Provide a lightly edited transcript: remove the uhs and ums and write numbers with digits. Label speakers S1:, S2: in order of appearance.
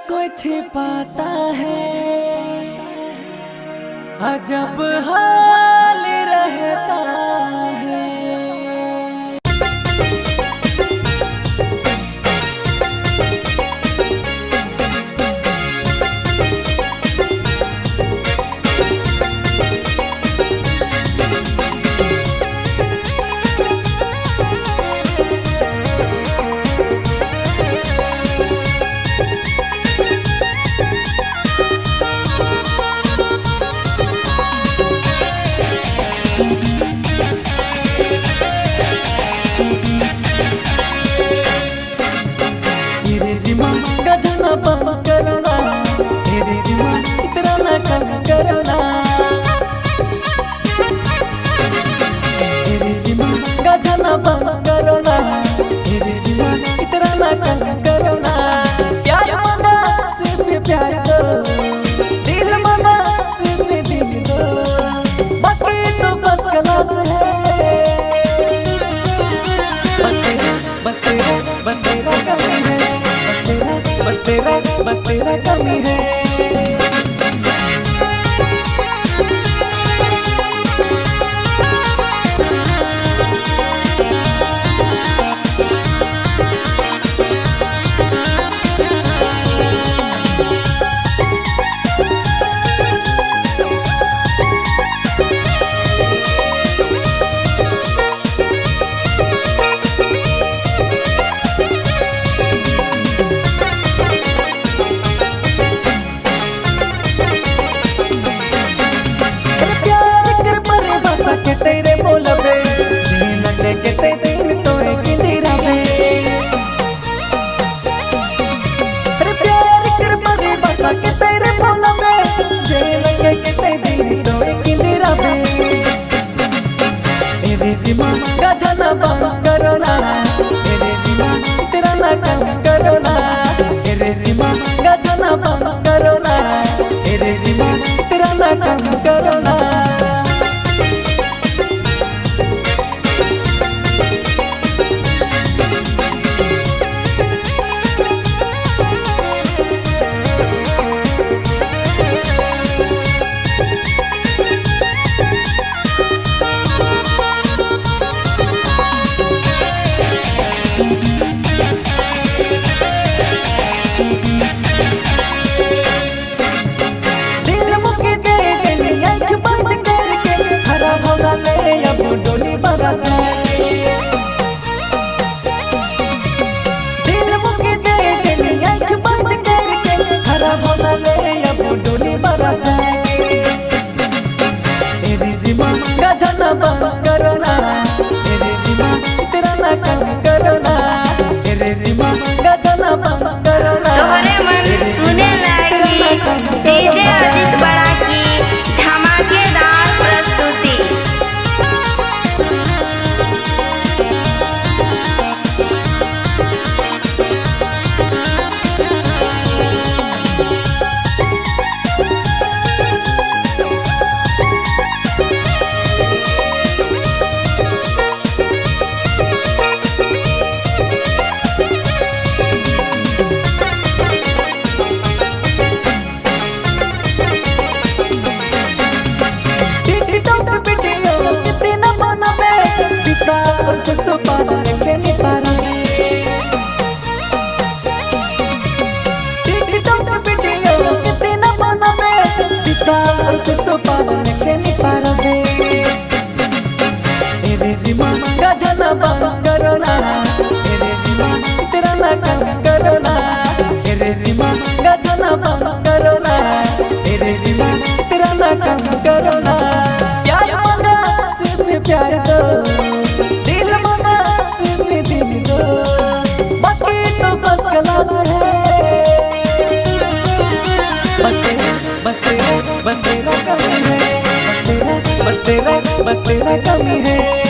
S1: कोई छिपाता है, अजब हाल रहता है। बस तेरा कमी है। तेरे बोल पे जीना के तेरे तो एक तेरा पे प्यार कर बड़े बसा के तेरे बोल पे जीना के तेरे तो एक तेरा पे मेरे जीमा का जाना बंद करो ना, मेरे जीमा तेरा ना कम करो ना, मेरे जीमा का जाना बंद करो ना, मेरे जीमा तेरा ना कम करो ना। मेरी जीमा का जाना बंद करो ना, मेरे जीमा तेरा ना कम करो ना, मेरे जीमा का जाना बंद करो ना।
S2: तोहरे मन सुने लागी डीजे अजीत बड़ा की धमाकेदार प्रस्तुति।
S1: मेरे जीमा का जाना बंद करो ना, मेरे जीमा तेरा ना कम करो ना, मेरे जीमा का जाना बंद करो ना, मेरे जीमा तेरा ना कम करो ना। प्यार मांगा सिर्फ प्यार दो, दिल मांगा सिर्फ दिल दो, बाकी तो बस गलत है। बस तेरा कमी है, बस तेरा कमी है।